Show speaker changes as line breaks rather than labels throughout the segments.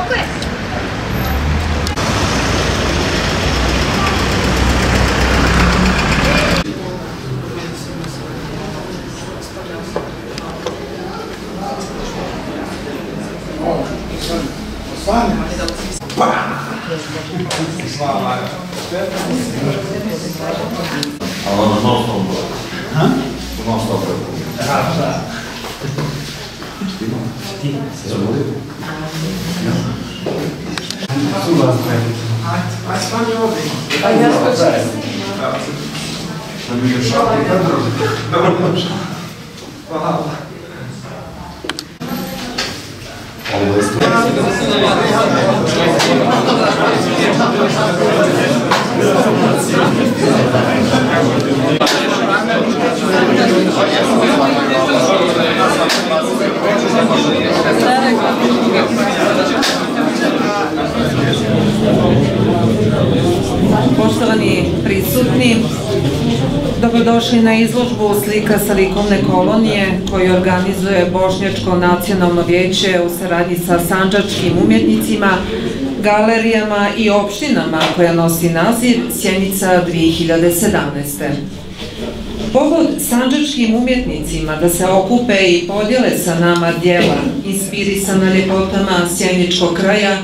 Tako je.
Ali ono non-stop bude. Non-stop bude. Ti? Se bude?
Ajde stani ovdje.
Ajde, ja skočim.
Da mi je šalje.
Hvala.
Poštovani prisutni, dobrodošli na izložbu slika sa likovne kolonije koju organizuje Bošnjačko nacionalno vijeće u saradnji sa sandžačkim umjetnicima, galerijama i opštinama koja nosi naziv Sjenica 2017. Povod sandžačkim umjetnicima da se okupe i podijele sa nama djela inspirisana ljepotama sjeničkog kraja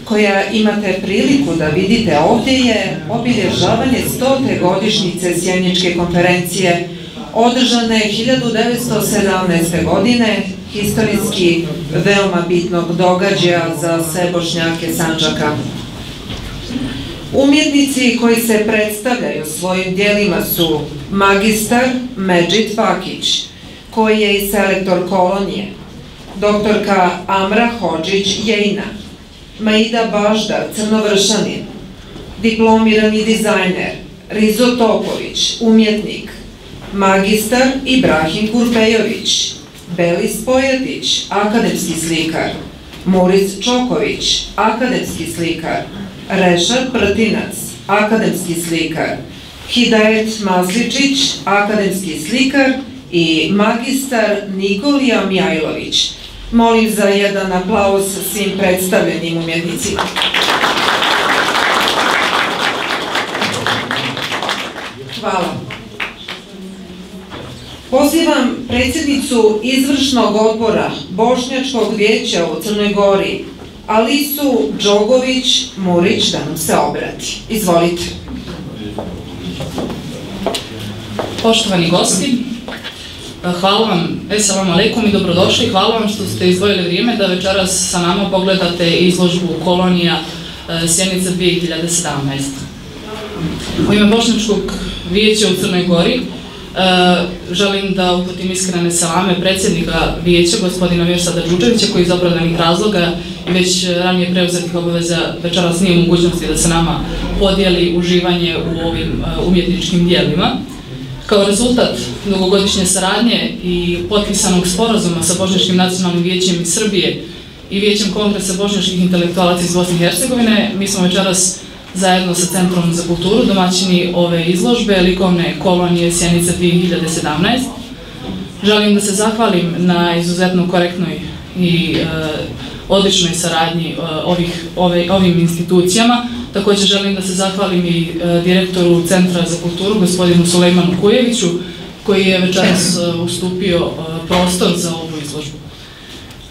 koja imate priliku da vidite ovdje je obilježavanje 100. godišnjice Sjeničke konferencije održane 1917. godine, historijski veoma bitnog događaja za sve Bošnjake Sandžaka. Umjetnici koji se predstavljaju svojim djelima su magistar Medžid Fakić, koji je i selektor kolonije, doktorka Amra Hodžić-Jejna, Maida Baždar, Crnovršanin, diplomirani dizajner, Rizo Topović, umjetnik, magistar Ibrahim Kurpejović, Belis Pojatić, akademski slikar, Muric Čoković, akademski slikar, Rešad Prtinac, akademski slikar, Hidajet Masličić, akademski slikar i magistar Nikolija Mjajlović. Molim za jedan aplauz svim predstavljenim umjetnicima. Hvala. Pozivam predsjednicu izvršnog odbora Bošnjačkog vijeća u Crnoj Gori, Alisu Džogović-Murić, da nam se obrati. Izvolite.
Poštovani gosti, hvala vam, assalamu alaikum i dobrodošli. Hvala vam što ste izdvojili vrijeme da večeras sa nama pogledate izložbu kolonija Sjenica 2017. U ime Bošnjačkog vijeća u Crnoj Gori želim da uputim iskrene salame predsjednika vijeća, gospodina Mirsada Đučevića, koji iz opravdanih razloga i već ranije preuzetih obaveza večeras nije u mogućnosti da se nama podijeli uživanje u ovim umjetničkim dijelima. Kao rezultat dugogodišnje saradnje i potpisanog sporazuma sa Bošnjačkim nacionalnim vijećem iz Srbije i Vijećem kongresa bošnjačkih intelektualaca iz Bosne i Hercegovine, mi smo večeras zajedno sa Centrom za kulturu domaćini ove izložbe likovne kolonije Sjenica 2017. Želim da se zahvalim na izuzetno korektnoj i odličnoj saradnji ovim institucijama. Također želim da se zahvalim i direktoru Centra za kulturu, gospodinu Sulejmanu Kujeviću, koji je večeras ustupio prostor za ovu izložbu.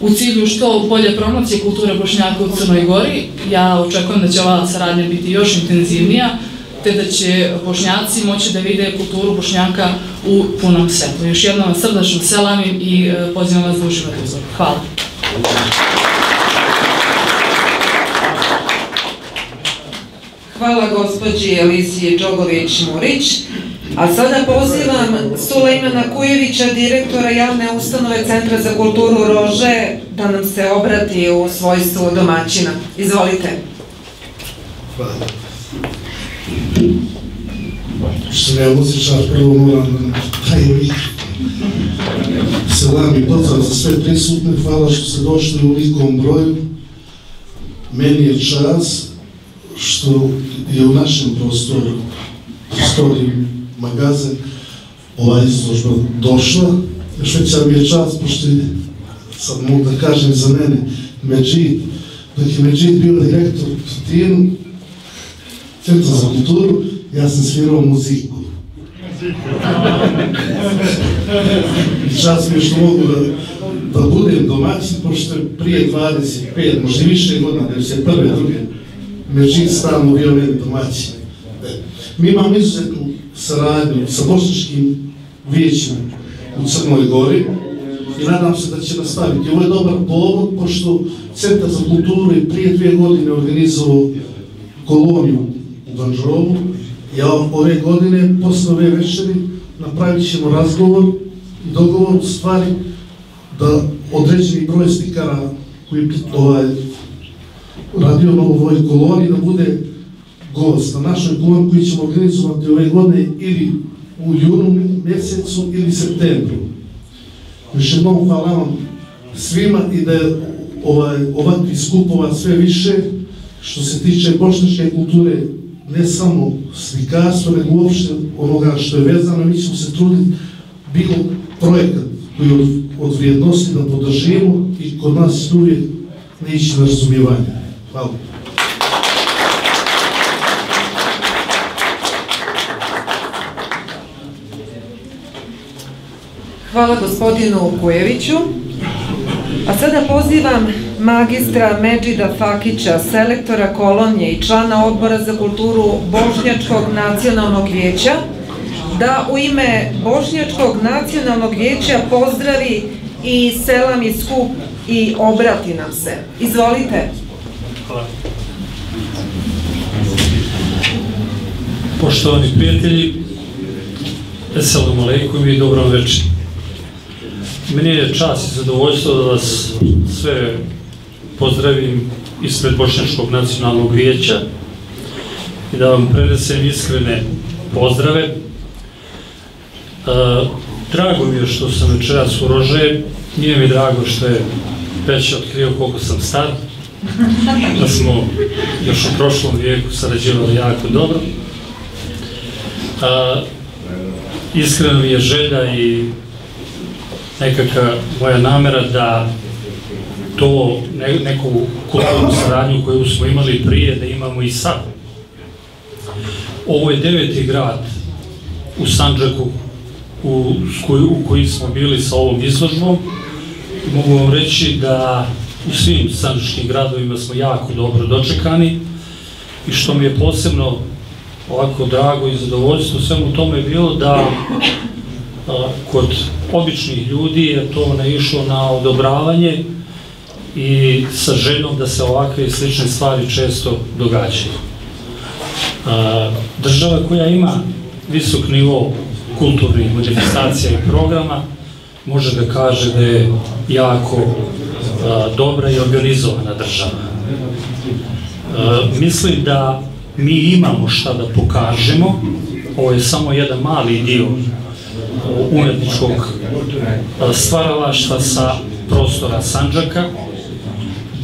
U cilju što bolje promocije kulture Bošnjaka u Crnoj Gori, ja očekujem da će ova saradnja biti još intenzivnija, te da će Bošnjaci moći da vide kulturu Bošnjaka u punom svetlu. Još jednom vas srdačno selamim i pozivam vas da uživate u izložbu. Hvala.
Hvala gospođi Elisi Džogović-Murić. A sada pozivam Sulejmana Kujevića, direktora javne ustanove Centra za kulturu Rože, da nam se obrati u svojstvu domaćina. Izvolite.
Hvala. Što sam ja muzičar, prvo moram da je selam i pozdrav za sve prisutne. Hvala što ste došli u velikom broju. Meni je čast što je u našem prostoru, magazin, ova izložba došla. Još veća mi je čast, pošto sad mogu da kažem za mene, Medžid dok je Medžid bio direktor u Tutinu, Centra za kulturu, ja sam svirao muziku. I čast mi je što mogu da budem domaćin, pošto je prije 25, možda i više godina, 91. druge, Medžid stalno bio meni domaćin. Mi imamo izuzetnu saradnju sa bošnjačkim vijećima u Crnoj Gori i nadam se da će nastaviti. Ovo je dobar povod, pošto Centar za kulturu je prije 2 godine organizovao koloniju u Vanđerovu. Ja ove godine, posle ove večeri, napravit ćemo razgovor i dogovor u stvari da određeni broj slikara koji radio na ovoj koloniji da bude gost na našoj koloniji koji ćemo organizovati ove godine ili u junu mjesecu ili septembru. Još jednom hvala vam svima i da je ovakvih skupova sve više što se tiče bošnjačke kulture, ne samo slikarstvo, nego uopšte onoga što je vezano. Mi ćemo se truditi bilo projekat koji je od vrijednosti da podržimo i kod nas uvijek ne ići na razumijevanje. Hvala.
Hvala gospodinu Kujeviću. A sada pozivam magistra Medžida Fakića, selektora kolonije i člana Odbora za kulturu Bošnjačkog nacionalnog vijeća, da u ime Bošnjačkog nacionalnog vijeća pozdravi i selami skup i obrati nam se. Izvolite.
Hvala. Poštovani prijatelji, Esselamu alejkum i dobro večer. Meni je čast i zadovoljstvo da vas sve pozdravim ispred Bošnjačkog nacionalnog vijeća i da vam prenesem iskrene pozdrave. Drago mi je što sam večeras u Rožaje, nije mi drago što je već otkrio koliko sam star, da smo još u prošlom vijeku sarađivali jako dobro. Iskreno mi je želja i nekakva moja namera da to neku kulturnu saradnju koju smo imali prije, da imamo i sad. Ovo je 9. grad u Sandžaku u koji smo bili sa ovom izložbom. Mogu vam reći da u svim sandžačkim gradovima smo jako dobro dočekani i što mi je posebno ovako drago i zadovoljstvo u svemu tome je bilo da kod običnih ljudi je to naišlo na odobravanje i sa željom da se ovakve i slične stvari često događaju. Država koja ima visok nivo kulturnih manifestacija i programa može da kaže da je jako dobra i organizovana država. Mislim da mi imamo šta da pokažemo, ovo je samo jedan mali dio umetničkog stvaralaštva sa prostora Sandžaka,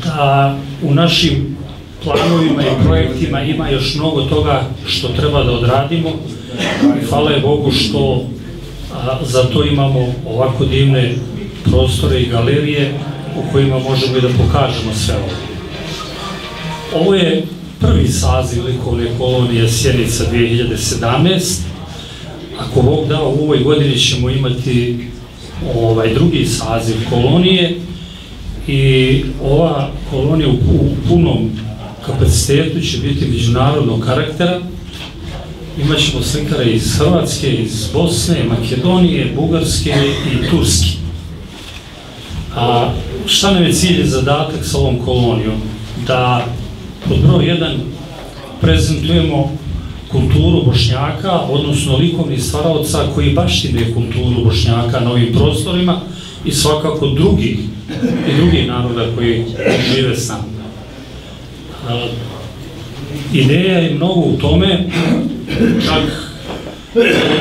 da u našim planovima i projektima ima još mnogo toga što treba da odradimo i hvala je Bogu što za to imamo ovako divne prostore i galerije u kojima možemo i da pokažemo sve ovo. Ovo je prvi saziv likovne kolonije Sjenica 2017. Ako Bog da, u ovoj godini ćemo imati drugi saziv kolonije i ova kolonija u punom kapacitetu će biti međunarodnog karaktera. Imaćemo slikare iz Hrvatske, iz Bosne, Makedonije, Bugarske i Turske. A šta nam je cilj i zadatak sa ovom kolonijom? Da pod broj 1 prezentujemo kulturu Bošnjaka, odnosno likovnih stvaraoca koji baštine kulturu Bošnjaka na ovim prostorima i svakako drugih naroda koji žive s nama. Ideja je mnogo u tome, čak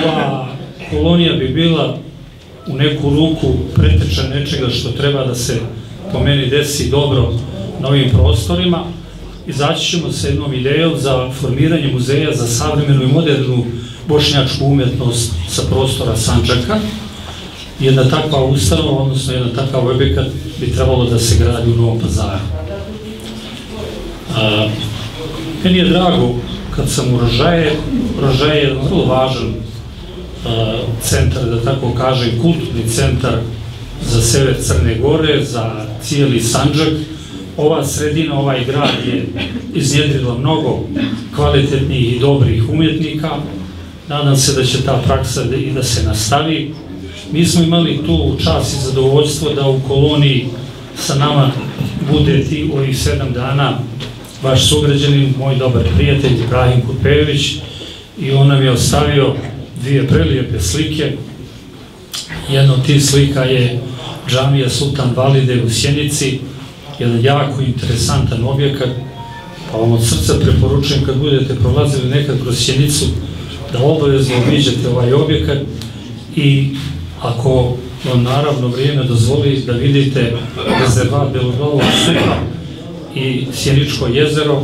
ova kolonija bi bila u neku ruku preteča nečega što treba da se po meni desi dobro na ovim prostorima. Izaći ćemo sa jednom idejom za formiranje muzeja za savremenu i modernu bošnjačku umjetnost sa prostora Sandžaka. Jedna takva ustanova, odnosno jedan takav objekat bi trebalo da se gradi u Novom Pazaru. Meni je drago kad sam u Rožaje. Rožaje je vrlo važan centar, da tako kažem, kulturni centar za sever Crne Gore, za cijeli Sandžak. Ova sredina, ovaj grad je iznjedrila mnogo kvalitetnih i dobrih umjetnika. Nadam se da će ta praksa i da se nastavi. Mi smo imali tu čast i zadovoljstvo da u koloniji sa nama bude ti ovih 7 dana vaš sugrađanin, moj dobar prijatelj Ibrahim Kupejević, i on nam je ostavio 2 prelijepe slike. Jedna od tih slika je džamija Sultan Valide u Sjenici, jedan jako interesantan objekat, pa vam od srca preporučujem kad budete prolazili nekad kroz Sjenicu da obavezno obiđete ovaj objekat, i ako vam naravno vrijeme dozvoli da vidite rezervat Beloglavog supa i Sjeničko jezero.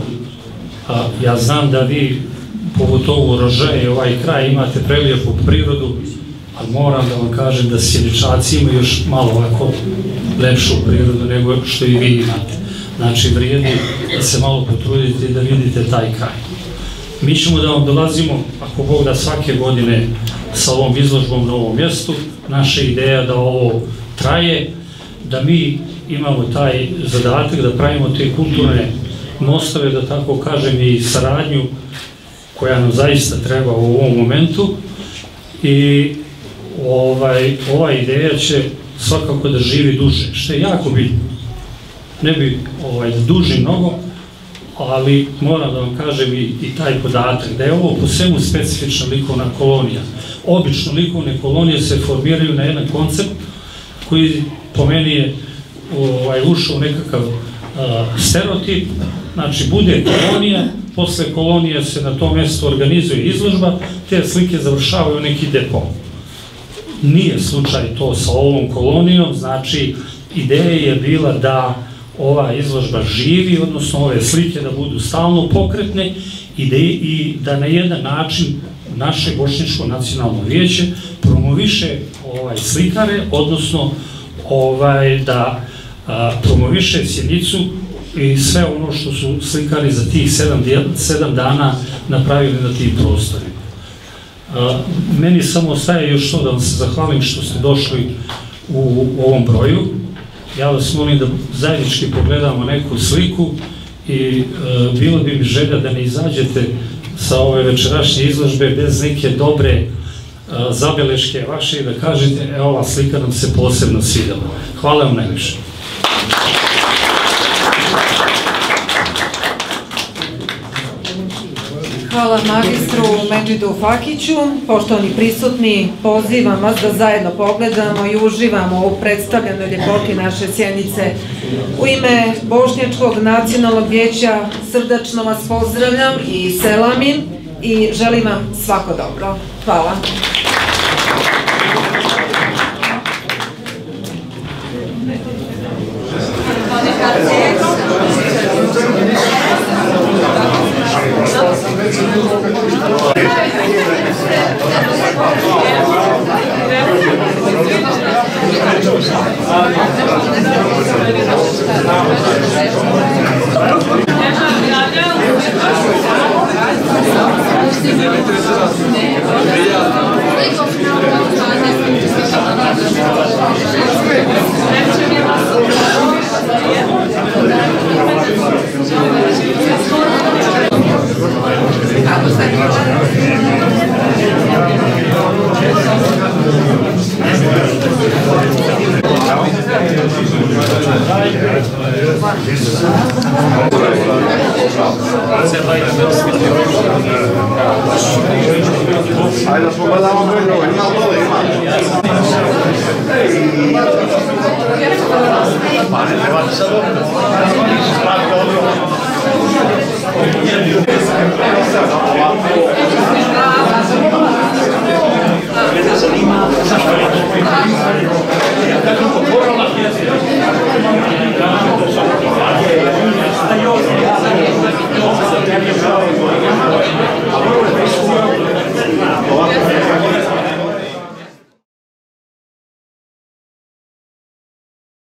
Ja znam da vi pogotovo u Rožaje i ovaj kraj imate prelijepu prirodu, ali moram da vam kažem da Sjeničaci imaju još malo ovako lepšu prirodu nego što i vi imate. Znači vrijedi da se malo potrudite i da vidite taj kraj. Mi ćemo da vam dolazimo, ako Bog da, svake godine sa ovom izložbom na ovom mjestu. Naša ideja da ovo traje, da mi imamo taj zadatak da pravimo te kulturne mostove, da tako kažem, i saradnju koja nam zaista treba u ovom momentu, i ova ideja će svakako da živi duže, što je jako bitno. Ne bi da duži mnogo, ali moram da vam kažem i taj podatak da je ovo po svemu specifična likovna kolonija. Obično likovne kolonije se formiraju na jedan koncept koji po meni je ušao u nekakav stereotip. Znači bude kolonija, posle kolonije se na tom mjestu organizuje izložba, te slike završavaju neki depo. Nije slučaj to sa ovom kolonijom, znači ideja je bila da ova izložba živi, odnosno ove slike da budu stalno pokretne i da na jedan način naše Bošnjačko nacionalno vijeće promoviše slikare, odnosno da promoviše Sjenicu i sve ono što su slikari za tih 7 dana napravili na tim prostorima. Meni samo ostaje još to da vam se zahvalim što ste došli u ovom broju. Ja vas molim da zajednički pogledamo neku sliku i bilo bi mi želja da ne izađete sa ove večerašnje izložbe bez neke dobre zabeleške vaše i da kažete ova slika nam se posebno svidela. Hvala vam najviše.
Hvala magistru Medžidu Fakiću. Poštovani prisutni, pozivam vas da zajedno pogledamo i uživamo u predstavljenoj ljepoti naše Sjenice. U ime Bošnjačkog nacionalnog vijeća srdačno vas pozdravljam i selamim i želim vam svako dobro. Hvala.
Ajde, pogledamo preko, ima dole, ima. Pa ne trebate sad